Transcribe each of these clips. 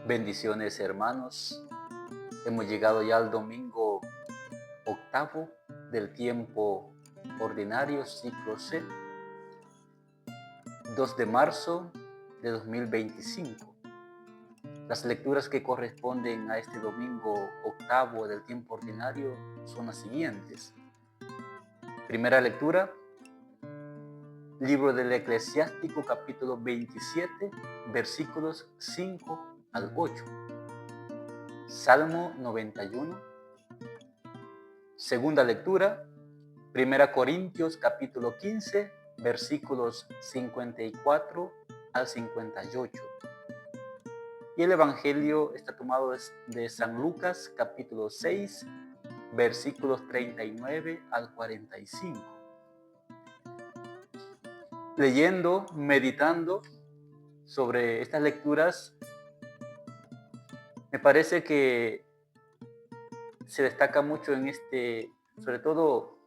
Bendiciones, hermanos. Hemos llegado ya al domingo octavo del tiempo ordinario, ciclo C, 2 de marzo de 2025. Las lecturas que corresponden a este domingo octavo del tiempo ordinario son las siguientes. Primera lectura, libro del Eclesiástico, capítulo 27, versículos 5 al 8. Salmo 91. Segunda lectura, 1 Corintios capítulo 15, versículos 54 al 58. Y el Evangelio está tomado de San Lucas capítulo 6, versículos 39 al 45. Leyendo, meditando sobre estas lecturas, me parece que se destaca mucho sobre todo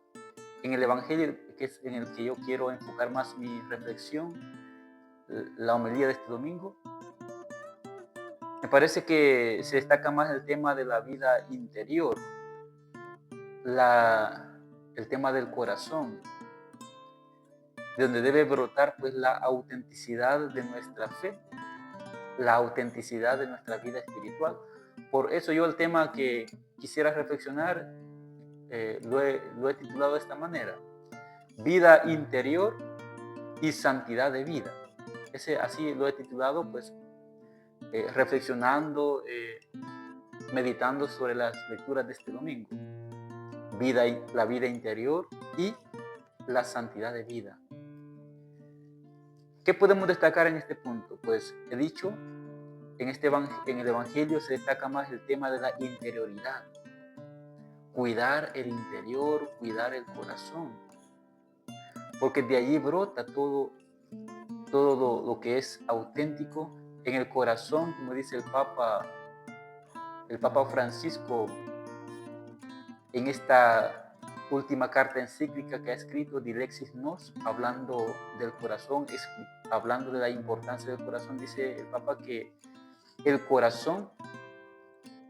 en el Evangelio, que es en el que yo quiero enfocar más mi reflexión, la homilía de este domingo. Me parece que se destaca más el tema de la vida interior, el tema del corazón, de donde debe brotar pues la autenticidad de nuestra fe, la autenticidad de nuestra vida espiritual. Por eso yo el tema que quisiera reflexionar lo he titulado de esta manera: vida interior y santidad de vida. Así lo he titulado, pues reflexionando, meditando sobre las lecturas de este domingo. La vida interior y la santidad de vida. ¿Qué podemos destacar en este punto? Pues he dicho, en el Evangelio se destaca más el tema de la interioridad. Cuidar el interior, cuidar el corazón. Porque de allí brota todo lo que es auténtico en el corazón, como dice el Papa Francisco en esta última carta encíclica que ha escrito, Dilexis Nos, hablando del corazón, hablando de la importancia del corazón. Dice el Papa que el corazón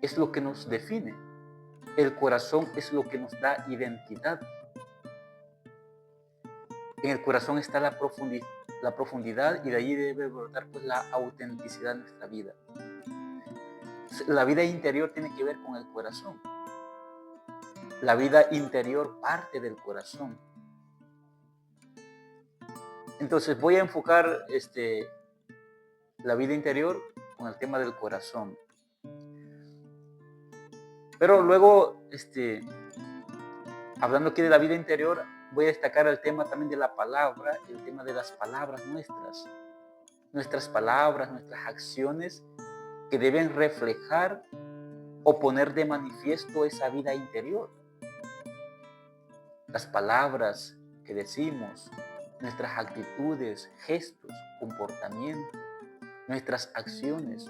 es lo que nos define, el corazón es lo que nos da identidad. En el corazón está la profundidad y de ahí debe brotar pues la autenticidad de nuestra vida. La vida interior tiene que ver con el corazón. La vida interior parte del corazón. Entonces voy a enfocar la vida interior con el tema del corazón. Pero luego, hablando aquí de la vida interior, voy a destacar el tema también de la palabra, el tema de las palabras nuestras. Nuestras palabras, nuestras acciones que deben reflejar o poner de manifiesto esa vida interior. Las palabras que decimos, nuestras actitudes, gestos, comportamientos, nuestras acciones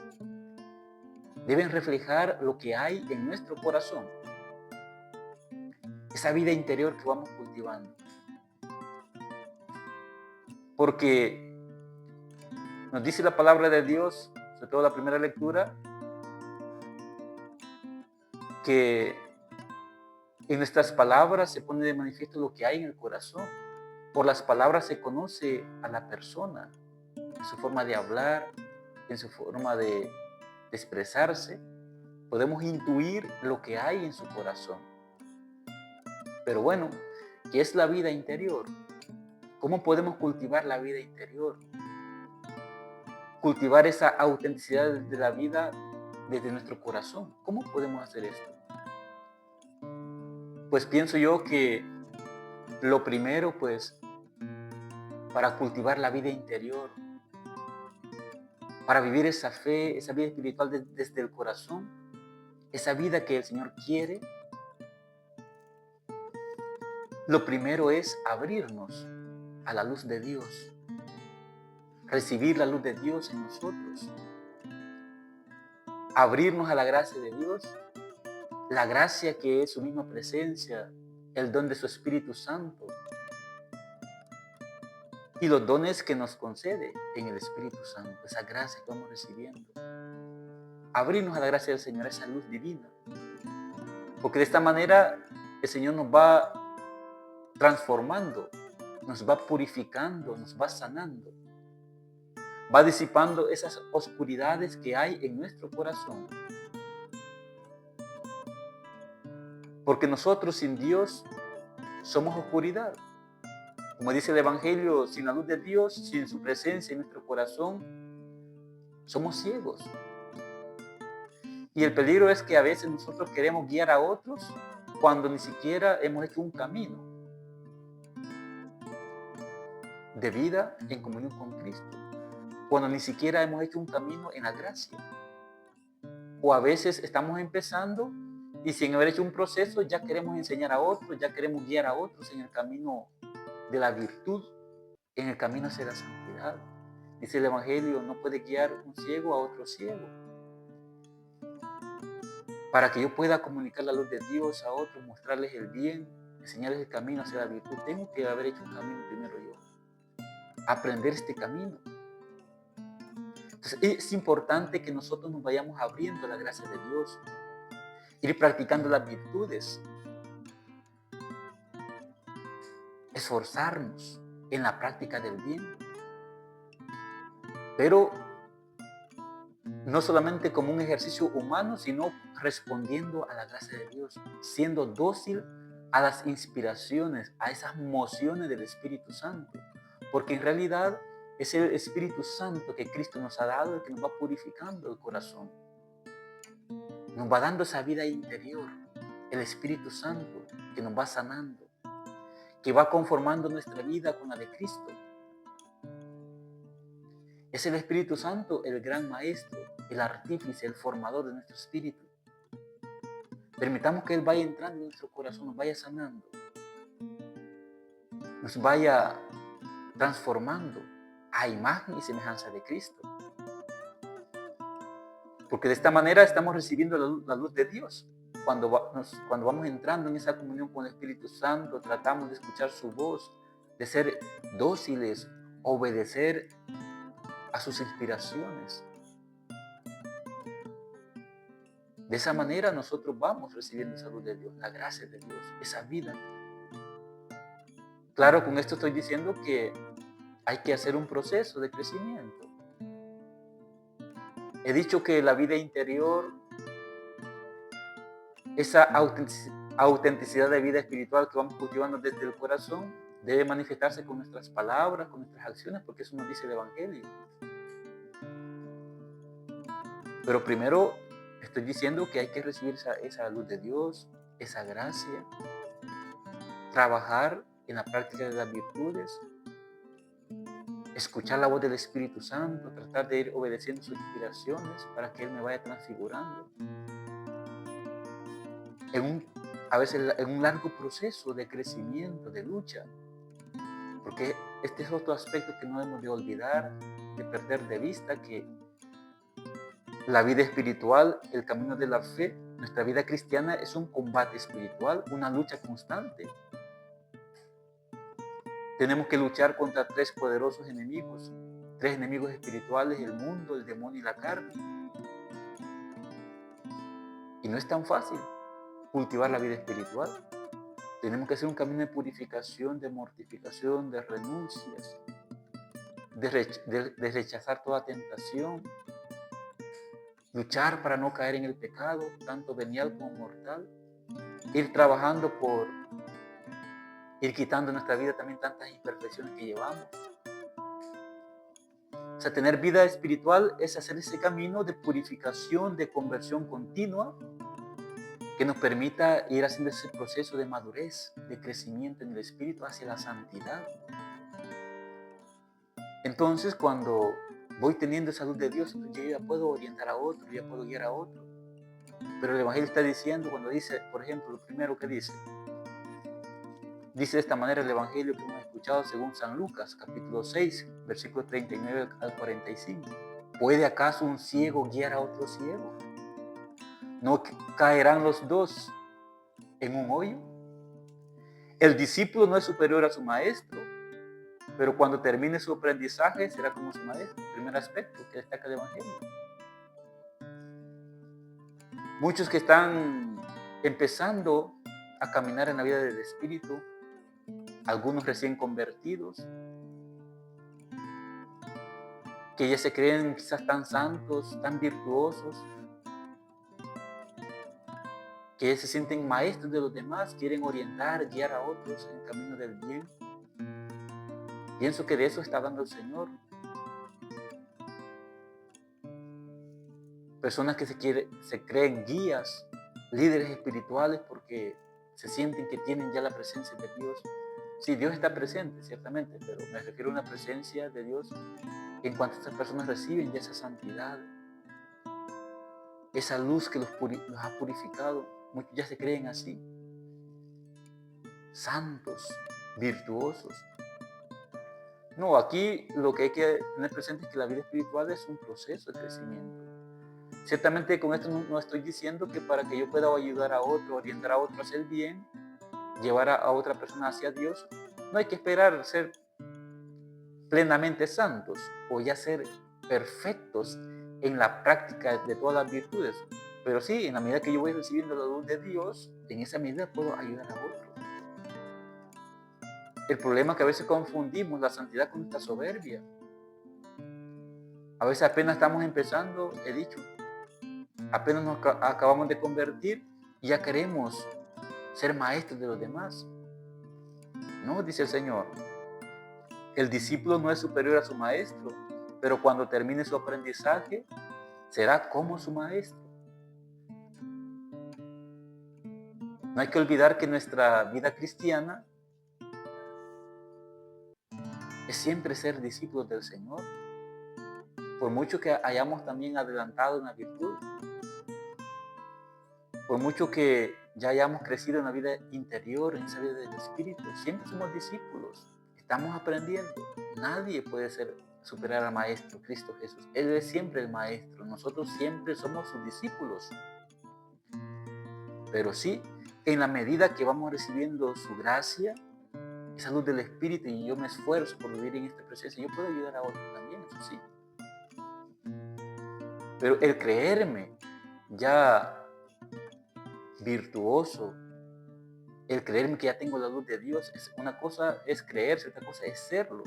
deben reflejar lo que hay en nuestro corazón. Esa vida interior que vamos cultivando. Porque nos dice la palabra de Dios, sobre todo la primera lectura, que en nuestras palabras se pone de manifiesto lo que hay en el corazón. Por las palabras se conoce a la persona, en su forma de hablar, en su forma de expresarse. Podemos intuir lo que hay en su corazón. Pero bueno, ¿qué es la vida interior? ¿Cómo podemos cultivar la vida interior? Cultivar esa autenticidad de la vida desde nuestro corazón. ¿Cómo podemos hacer esto? Pues pienso yo que lo primero, pues, para cultivar la vida interior, para vivir esa fe, esa vida espiritual desde el corazón, esa vida que el Señor quiere, lo primero es abrirnos a la luz de Dios, recibir la luz de Dios en nosotros, abrirnos a la gracia de Dios, la gracia que es su misma presencia, el don de su Espíritu Santo y los dones que nos concede en el Espíritu Santo, esa gracia que vamos recibiendo. abrirnos a la gracia del Señor, a esa luz divina. Porque de esta manera el Señor nos va transformando, nos va purificando, nos va sanando, va disipando esas oscuridades que hay en nuestro corazón. Porque nosotros sin Dios somos oscuridad. Como dice el Evangelio, sin la luz de Dios, sin su presencia en nuestro corazón, somos ciegos. Y el peligro es que a veces nosotros queremos guiar a otros cuando ni siquiera hemos hecho un camino de vida en comunión con Cristo. Cuando ni siquiera hemos hecho un camino en la gracia. O a veces estamos empezando y sin haber hecho un proceso ya queremos enseñar a otros, ya queremos guiar a otros en el camino de la virtud, en el camino hacia la santidad. Dice el Evangelio, no puede guiar un ciego a otro ciego. Para que yo pueda comunicar la luz de Dios a otros, mostrarles el bien, enseñarles el camino hacia la virtud, tengo que haber hecho un camino primero yo. Aprender este camino. Entonces es importante que nosotros nos vayamos abriendo a la gracia de Dios, ir practicando las virtudes, esforzarnos en la práctica del bien, pero no solamente como un ejercicio humano, sino respondiendo a la gracia de Dios, siendo dócil a las inspiraciones, a esas mociones del Espíritu Santo, porque en realidad es el Espíritu Santo que Cristo nos ha dado el que nos va purificando el corazón, nos va dando esa vida interior, el Espíritu Santo que nos va sanando, que va conformando nuestra vida con la de Cristo. Es el Espíritu Santo el gran maestro, el artífice, el formador de nuestro espíritu. Permitamos que Él vaya entrando en nuestro corazón, nos vaya sanando, nos vaya transformando a imagen y semejanza de Cristo. Porque de esta manera estamos recibiendo la luz de Dios. Cuando vamos entrando en esa comunión con el Espíritu Santo, tratamos de escuchar su voz, de ser dóciles, obedecer a sus inspiraciones. De esa manera nosotros vamos recibiendo esa luz de Dios, la gracia de Dios, esa vida. Claro, con esto estoy diciendo que hay que hacer un proceso de crecimiento. He dicho que la vida interior, esa autenticidad de vida espiritual que vamos cultivando desde el corazón, debe manifestarse con nuestras palabras, con nuestras acciones, porque eso nos dice el Evangelio. Pero primero estoy diciendo que hay que recibir esa luz de Dios, esa gracia, trabajar en la práctica de las virtudes, escuchar la voz del Espíritu Santo, tratar de ir obedeciendo sus inspiraciones para que Él me vaya transfigurando. A veces en un largo proceso de crecimiento, de lucha, porque este es otro aspecto que no debemos de olvidar, de perder de vista, que la vida espiritual, el camino de la fe, nuestra vida cristiana es un combate espiritual, una lucha constante. Tenemos que luchar contra tres poderosos enemigos, tres enemigos espirituales, el mundo, el demonio y la carne. Y no es tan fácil cultivar la vida espiritual. Tenemos que hacer un camino de purificación, de mortificación, de renuncias, de rechazar toda tentación, luchar para no caer en el pecado, tanto venial como mortal, ir trabajando por ir quitando en nuestra vida también tantas imperfecciones que llevamos. O sea, tener vida espiritual es hacer ese camino de purificación, de conversión continua, que nos permita ir haciendo ese proceso de madurez, de crecimiento en el espíritu hacia la santidad. Entonces, cuando voy teniendo esa luz de Dios, yo ya puedo orientar a otro, ya puedo guiar a otro. Pero el Evangelio está diciendo, cuando dice, por ejemplo, lo primero que dice de esta manera el Evangelio que hemos escuchado según San Lucas, capítulo 6, versículos 39 al 45. ¿Puede acaso un ciego guiar a otro ciego? ¿No caerán los dos en un hoyo? El discípulo no es superior a su maestro, pero cuando termine su aprendizaje será como su maestro. Primer aspecto que destaca el Evangelio. Muchos que están empezando a caminar en la vida del Espíritu, algunos recién convertidos, que ya se creen quizás tan santos, tan virtuosos, que se sienten maestros de los demás, quieren orientar, guiar a otros en el camino del bien. Pienso que de eso está hablando el Señor. Personas que se creen guías, líderes espirituales porque se sienten que tienen ya la presencia de Dios. Sí, Dios está presente, ciertamente, pero me refiero a una presencia de Dios en cuanto estas personas reciben ya esa santidad, esa luz que los ha purificado. Muchos ya se creen así, santos, virtuosos. No, aquí lo que hay que tener presente es que la vida espiritual es un proceso de crecimiento. Ciertamente con esto no estoy diciendo que para que yo pueda ayudar a otro, orientar a otro a hacer bien, llevar a otra persona hacia Dios, no hay que esperar ser plenamente santos o ya ser perfectos en la práctica de todas las virtudes. Pero sí, en la medida que yo voy recibiendo la luz de Dios, en esa medida puedo ayudar a otro. El problema es que a veces confundimos la santidad con nuestra soberbia. A veces apenas estamos empezando, he dicho, apenas nos acabamos de convertir y ya queremos ser maestros de los demás. No, dice el Señor, el discípulo no es superior a su maestro, pero cuando termine su aprendizaje, será como su maestro. No hay que olvidar que nuestra vida cristiana es siempre ser discípulos del Señor. Por mucho que hayamos también adelantado en la virtud, por mucho que ya hayamos crecido en la vida interior, en esa vida del Espíritu, siempre somos discípulos, estamos aprendiendo. Nadie puede superar al Maestro, Cristo Jesús. Él es siempre el Maestro, nosotros siempre somos sus discípulos. Pero sí, en la medida que vamos recibiendo su gracia, esa luz del Espíritu, y yo me esfuerzo por vivir en esta presencia, yo puedo ayudar a otros también, eso sí. Pero el creerme ya virtuoso, el creerme que ya tengo la luz de Dios, una cosa es creerse, otra cosa es serlo.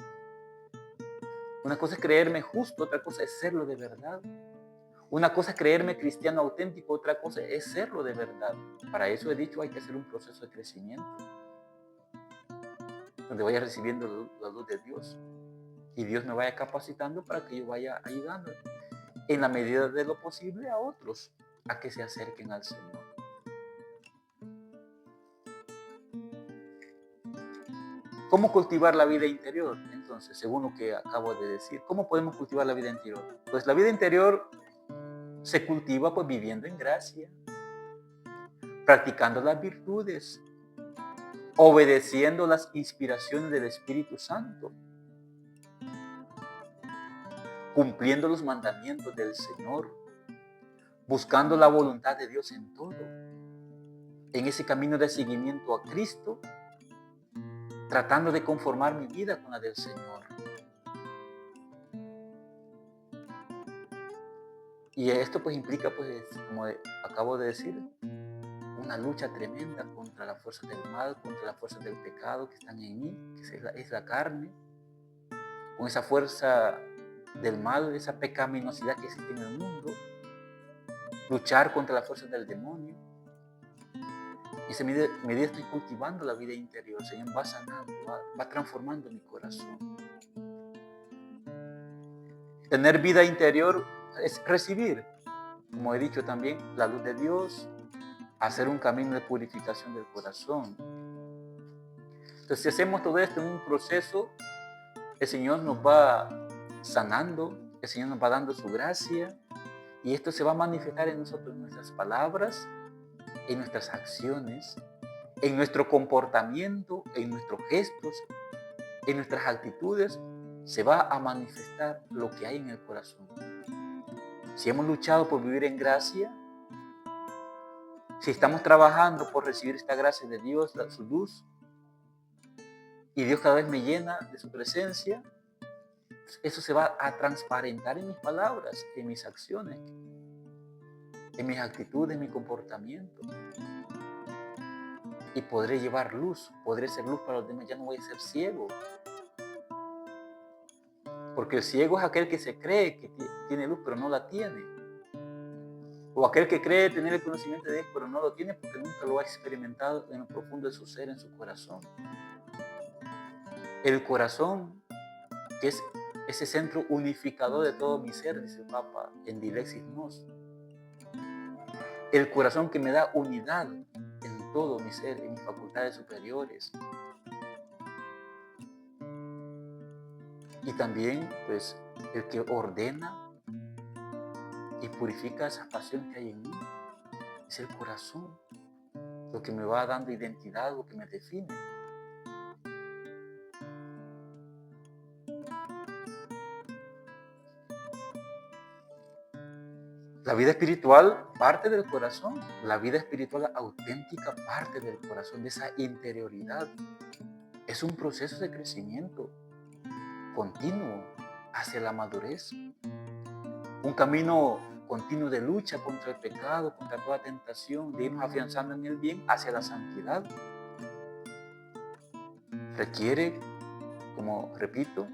Una cosa es creerme justo, otra cosa es serlo de verdad. Una cosa es creerme cristiano auténtico, otra cosa es serlo de verdad. Para eso he dicho, hay que hacer un proceso de crecimiento, donde vaya recibiendo la luz de Dios. Y Dios me vaya capacitando para que yo vaya ayudando, en la medida de lo posible, a otros a que se acerquen al Señor. ¿Cómo cultivar la vida interior? Entonces, según lo que acabo de decir, ¿cómo podemos cultivar la vida interior? Pues la vida interior se cultiva pues viviendo en gracia, practicando las virtudes, obedeciendo las inspiraciones del Espíritu Santo, cumpliendo los mandamientos del Señor, buscando la voluntad de Dios en todo, en ese camino de seguimiento a Cristo, tratando de conformar mi vida con la del Señor. Y esto pues implica, pues, como acabo de decir, una lucha tremenda contra las fuerzas del mal, contra las fuerzas del pecado que están en mí, que es la carne, con esa fuerza del mal, esa pecaminosidad que existe en el mundo, luchar contra las fuerzas del demonio. Y esa medida estoy cultivando la vida interior, el Señor va sanando, va transformando mi corazón. Tener vida interior es recibir, como he dicho también, la luz de Dios, hacer un camino de purificación del corazón. Entonces, si hacemos todo esto en un proceso, el Señor nos va sanando, el Señor nos va dando su gracia, y esto se va a manifestar en nosotros, en nuestras palabras, en nuestras acciones, en nuestro comportamiento, en nuestros gestos, en nuestras actitudes. Se va a manifestar lo que hay en el corazón. Si hemos luchado por vivir en gracia, si estamos trabajando por recibir esta gracia de Dios, su luz, y Dios cada vez me llena de su presencia, eso se va a transparentar en mis palabras, en mis acciones. en mis actitudes, en mi comportamiento. Y podré llevar luz, podré ser luz para los demás, ya no voy a ser ciego. Porque el ciego es aquel que se cree que tiene luz, pero no la tiene. O aquel que cree tener el conocimiento de Dios, pero no lo tiene porque nunca lo ha experimentado en lo profundo de su ser, en su corazón. El corazón, que es ese centro unificador de todo mi ser, dice el Papa en Dilexis Nos. El corazón que me da unidad en todo mi ser, en mis facultades superiores. Y también, pues, el que ordena y purifica esa pasión que hay en mí. Es el corazón, lo que me va dando identidad, lo que me define. La vida espiritual parte del corazón. La vida espiritual auténtica parte del corazón, de esa interioridad. Es un proceso de crecimiento continuo hacia la madurez. Un camino continuo de lucha contra el pecado, contra toda tentación, de irnos afianzando en el bien hacia la santidad. Requiere, como repito,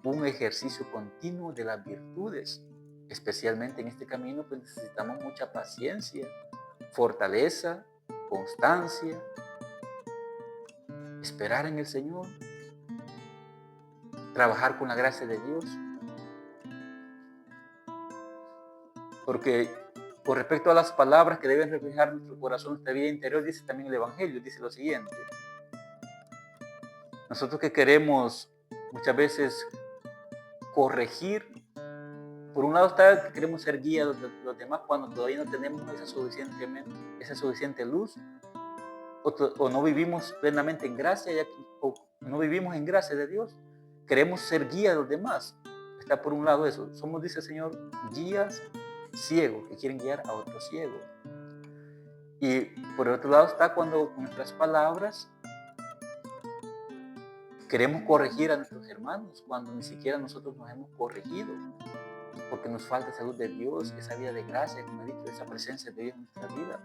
un ejercicio continuo de las virtudes. Especialmente en este camino, pues necesitamos mucha paciencia, fortaleza, constancia, esperar en el Señor, trabajar con la gracia de Dios. Porque con respecto a las palabras que deben reflejar nuestro corazón, nuestra vida interior, dice también el Evangelio, dice lo siguiente. Nosotros que queremos muchas veces corregir, por un lado está que queremos ser guía de los demás cuando todavía no tenemos esa suficiente luz, o no vivimos plenamente en gracia, o no vivimos en gracia de Dios. Queremos ser guía de los demás. Está por un lado eso. Somos, dice el Señor, guías ciegos que quieren guiar a otros ciegos. Y por el otro lado está cuando con nuestras palabras queremos corregir a nuestros hermanos cuando ni siquiera nosotros nos hemos corregido, porque nos falta esa luz de Dios, esa vida de gracia, como he dicho, esa presencia de Dios en nuestra vida.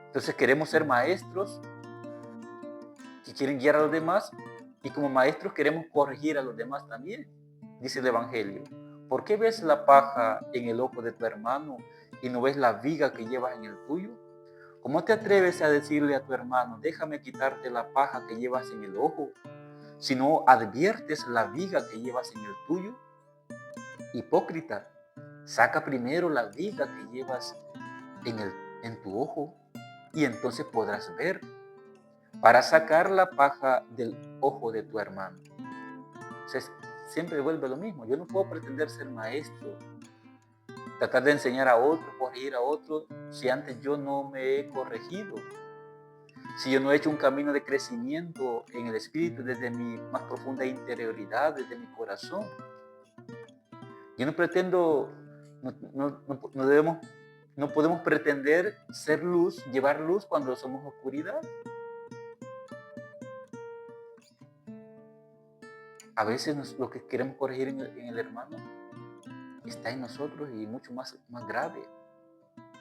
Entonces queremos ser maestros que quieren guiar a los demás y como maestros queremos corregir a los demás también, dice el Evangelio. ¿Por qué ves la paja en el ojo de tu hermano y no ves la viga que llevas en el tuyo? ¿Cómo te atreves a decirle a tu hermano, déjame quitarte la paja que llevas en el ojo, si no adviertes la viga que llevas en el tuyo? Hipócrita, saca primero la viga que llevas en tu ojo y entonces podrás ver para sacar la paja del ojo de tu hermano. Entonces, siempre vuelve lo mismo. Yo no puedo pretender ser maestro, tratar de enseñar a otro, corregir a otro, si antes yo no me he corregido. Si yo no he hecho un camino de crecimiento en el espíritu desde mi más profunda interioridad, desde mi corazón. Yo no pretendo, no podemos pretender ser luz, llevar luz cuando somos oscuridad. A veces lo que queremos corregir en el hermano está en nosotros y mucho más grave,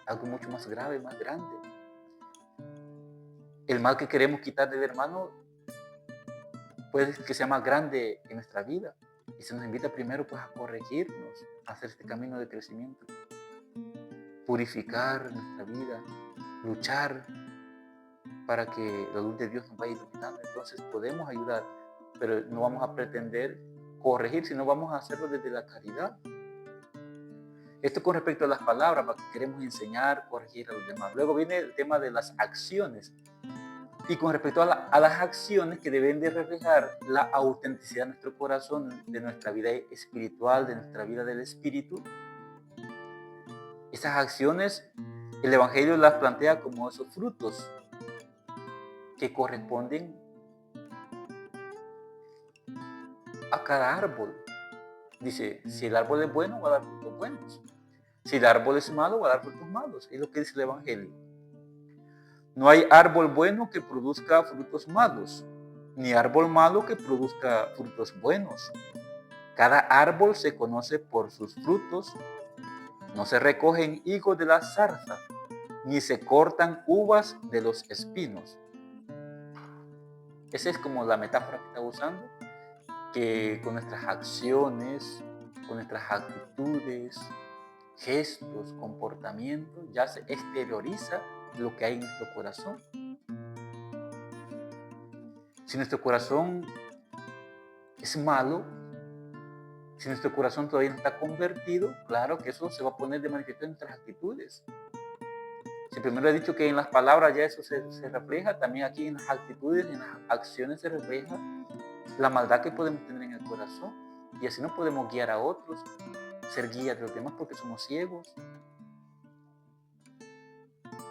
algo mucho más grave, más grande. El mal que queremos quitar del hermano puede que sea más grande en nuestra vida y se nos invita primero pues a corregirnos, a hacer este camino de crecimiento, purificar nuestra vida, luchar para que la luz de Dios nos vaya iluminando. Entonces podemos ayudar, pero no vamos a pretender corregir, sino vamos a hacerlo desde la caridad. Esto con respecto a las palabras, para que queremos enseñar, corregir a los demás. Luego viene el tema de las acciones. Y con respecto a las acciones que deben de reflejar la autenticidad de nuestro corazón, de nuestra vida espiritual, de nuestra vida del espíritu, esas acciones, el Evangelio las plantea como esos frutos que corresponden a cada árbol. Dice, si el árbol es bueno, va a dar frutos buenos. Si el árbol es malo, va a dar frutos malos. Es lo que dice el Evangelio. No hay árbol bueno que produzca frutos malos, ni árbol malo que produzca frutos buenos. Cada árbol se conoce por sus frutos. No se recogen higos de las zarzas, ni se cortan uvas de los espinos. Esa es como la metáfora que está usando, que con nuestras acciones, con nuestras actitudes, gestos, comportamientos, ya se exterioriza lo que hay en nuestro corazón. Si nuestro corazón es malo, si nuestro corazón todavía no está convertido, claro que eso se va a poner de manifiesto en nuestras actitudes. Si primero he dicho que en las palabras ya eso se refleja, también aquí en las actitudes, en las acciones se refleja la maldad que podemos tener en el corazón. Y así no podemos guiar a otros, ser guías de los demás porque somos ciegos.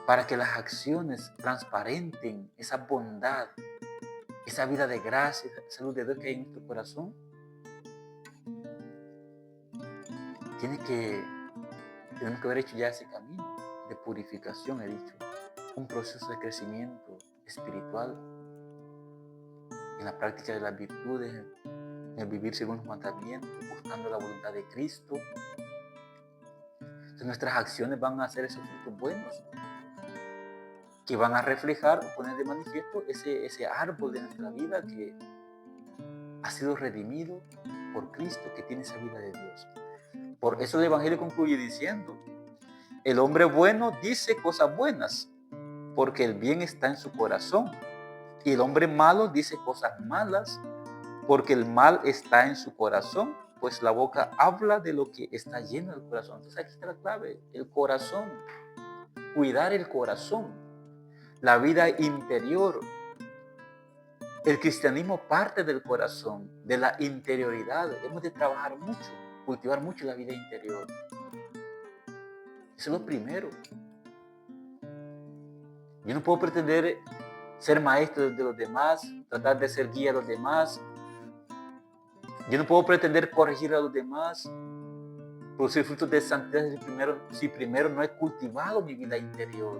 Para que las acciones transparenten esa bondad, esa vida de gracia, esa luz de Dios que hay en nuestro corazón, tenemos que haber hecho ya ese camino de purificación, he dicho, un proceso de crecimiento espiritual en la práctica de las virtudes, en el vivir según los mandamientos, buscando la voluntad de Cristo. Entonces nuestras acciones van a hacer esos frutos buenos, que van a reflejar, poner de manifiesto ese árbol de nuestra vida que ha sido redimido por Cristo, que tiene esa vida de Dios. Por eso el Evangelio concluye diciendo, el hombre bueno dice cosas buenas, porque el bien está en su corazón. Y el hombre malo dice cosas malas, porque el mal está en su corazón, pues la boca habla de lo que está lleno del corazón. Entonces aquí está la clave, el corazón, cuidar el corazón, la vida interior. El cristianismo parte del corazón, de la interioridad. Hemos de trabajar mucho, cultivar mucho la vida interior. Eso es lo primero. Yo no puedo pretender ser maestro de los demás, tratar de ser guía de los demás. Yo no puedo pretender corregir a los demás, producir frutos de santidad si primero no he cultivado mi vida interior.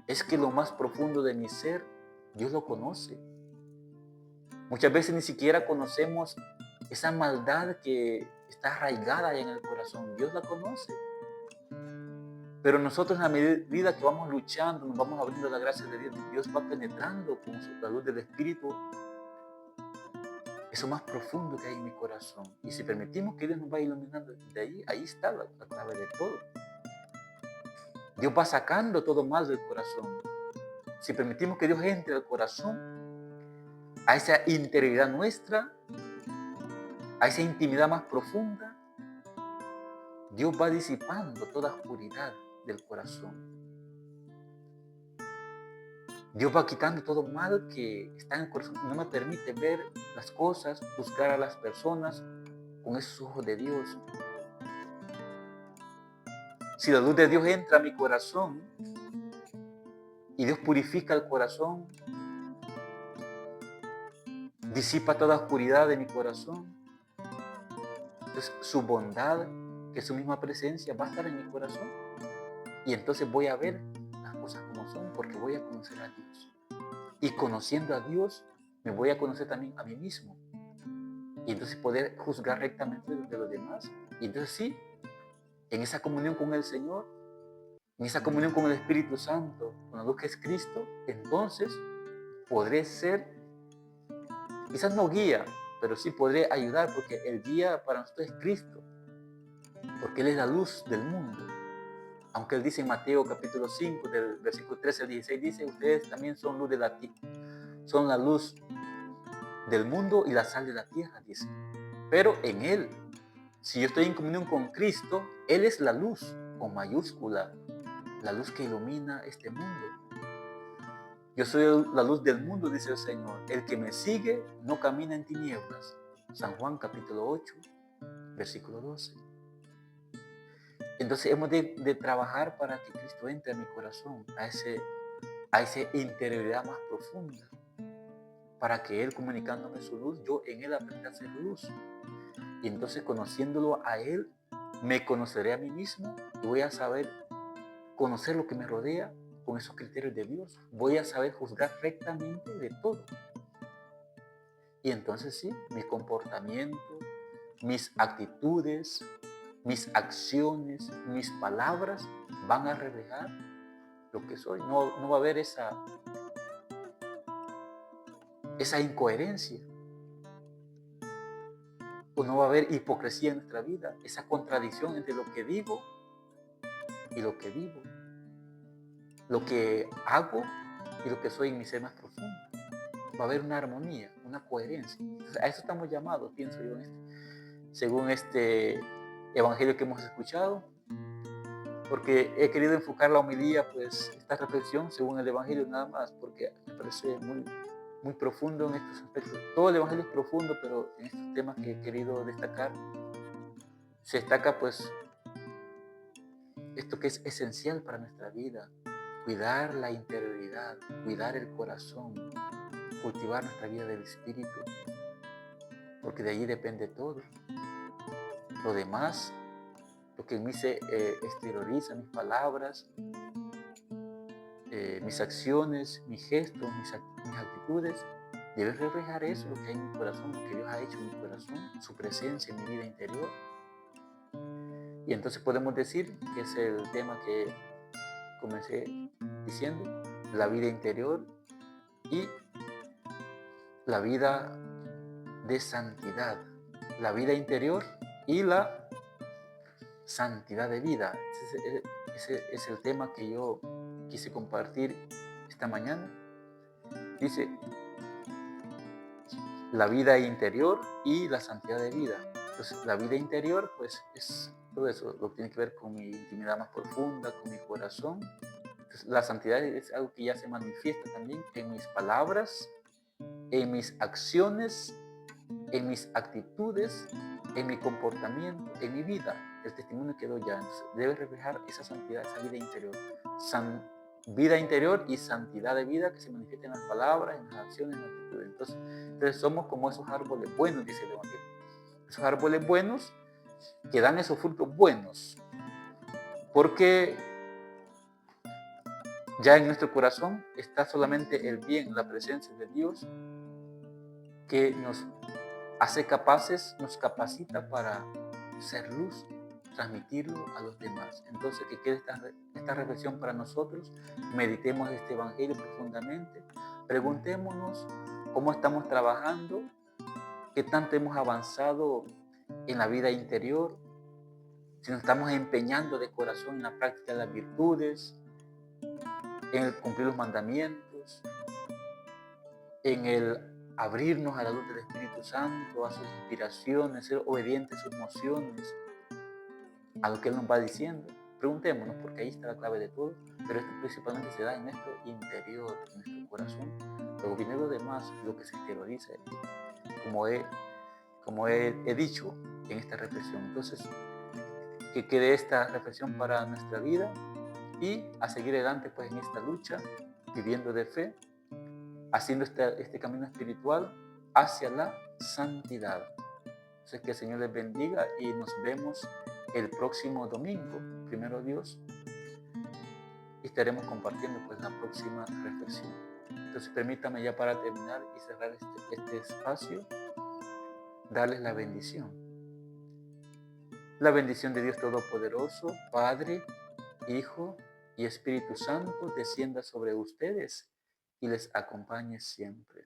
Es que lo más profundo de mi ser, Dios lo conoce. Muchas veces ni siquiera conocemos esa maldad que está arraigada en el corazón. Dios la conoce. Pero nosotros, en la medida que vamos luchando, nos vamos abriendo la gracia de Dios, Dios va penetrando con la luz del Espíritu eso más profundo que hay en mi corazón. Y si permitimos que Dios nos vaya iluminando de ahí está la clave de todo. Dios va sacando todo mal del corazón. Si permitimos que Dios entre al corazón, a esa interioridad nuestra, a esa intimidad más profunda, Dios va disipando toda oscuridad del corazón. Dios va quitando todo mal que está en el corazón y no me permite ver las cosas, juzgar a las personas con esos ojos de Dios. Si la luz de Dios entra a mi corazón y Dios purifica el corazón, disipa toda oscuridad de mi corazón, entonces su bondad, que es su misma presencia, va a estar en mi corazón. Y entonces voy a ver las cosas como son, porque voy a conocer a Dios. Y conociendo a Dios, me voy a conocer también a mí mismo. Y entonces poder juzgar rectamente de los demás. Y entonces sí, en esa comunión con el Señor, en esa comunión con el Espíritu Santo, con la luz que es Cristo, entonces podré ser, quizás no guía, pero sí podré ayudar, porque el guía para nosotros es Cristo, porque Él es la luz del mundo. Aunque Él dice en Mateo capítulo 5, del versículo 13 al 16, dice, ustedes también son luz de la tierra, son la luz del mundo y la sal de la tierra, dice. Pero en Él, si yo estoy en comunión con Cristo, Él es la luz, con mayúscula, la luz que ilumina este mundo. Yo soy la luz del mundo, dice el Señor. El que me sigue no camina en tinieblas. San Juan capítulo 8, versículo 12. Entonces hemos de trabajar para que Cristo entre a mi corazón, a esa interioridad más profunda, para que Él, comunicándome su luz, yo en Él aprenda a ser luz. Y entonces, conociéndolo a Él, me conoceré a mí mismo y voy a saber conocer lo que me rodea con esos criterios de Dios. Voy a saber juzgar rectamente de todo. Y entonces sí, mi comportamiento, mis actitudes, mis acciones, mis palabras van a reflejar lo que soy. No, no va a haber esa incoherencia, o no va a haber hipocresía en nuestra vida, esa contradicción entre lo que digo y lo que vivo, lo que hago y lo que soy en mi ser más profundo. Va a haber una armonía, una coherencia. Entonces, a eso estamos llamados, pienso yo, según este evangelio que hemos escuchado, porque he querido enfocar la homilía, pues, esta reflexión según el evangelio nada más, porque me parece muy profundo en estos aspectos. Todo el evangelio es profundo, pero en estos temas que he querido destacar, se destaca pues esto que es esencial para nuestra vida: cuidar la interioridad, cuidar el corazón, cultivar nuestra vida del espíritu, porque de allí depende todo. Lo demás, lo que en mí se exterioriza, mis palabras, mis acciones, mis gestos, mis actitudes, deben reflejar eso, lo que hay en mi corazón, lo que Dios ha hecho en mi corazón, su presencia en mi vida interior. Y entonces podemos decir que es el tema que comencé diciendo: la vida interior y la vida de santidad. La vida interior y la santidad de vida. Ese es el tema que yo quise compartir esta mañana. Dice: la vida interior y la santidad de vida. Entonces, la vida interior, pues, es todo eso, lo que tiene que ver con mi intimidad más profunda, con mi corazón. Entonces, la santidad es algo que ya se manifiesta también en mis palabras, en mis acciones, en mis actitudes, en mi comportamiento, en mi vida. El testimonio que doy ya debe reflejar esa santidad, esa vida interior. Vida interior y santidad de vida que se manifiesta en las palabras, en las acciones, en las actitudes. Entonces somos como esos árboles buenos, dice el Evangelio. Esos árboles buenos que dan esos frutos buenos. Porque ya en nuestro corazón está solamente el bien, la presencia de Dios, que nos hace capaces, nos capacita para ser luz, transmitirlo a los demás. Entonces, que quede esta reflexión para nosotros. Meditemos este evangelio profundamente. Preguntémonos cómo estamos trabajando, qué tanto hemos avanzado en la vida interior, si nos estamos empeñando de corazón en la práctica de las virtudes, en el cumplir los mandamientos, en el abrirnos a la luz del Espíritu Santo, a sus inspiraciones, ser obedientes a sus mociones, a lo que Él nos va diciendo. Preguntémonos, porque ahí está la clave de todo, pero esto principalmente se da en nuestro interior, en nuestro corazón. Luego viene lo demás, lo que se exterioriza, como he dicho en esta reflexión. Entonces, que quede esta reflexión para nuestra vida y a seguir adelante pues en esta lucha, viviendo de fe, haciendo este camino espiritual hacia la santidad. Entonces, que el Señor les bendiga y nos vemos el próximo domingo, primero Dios, y estaremos compartiendo pues la próxima reflexión. Entonces, permítame ya para terminar y cerrar este espacio, darles la bendición. La bendición de Dios Todopoderoso, Padre, Hijo y Espíritu Santo, descienda sobre ustedes y les acompañe siempre.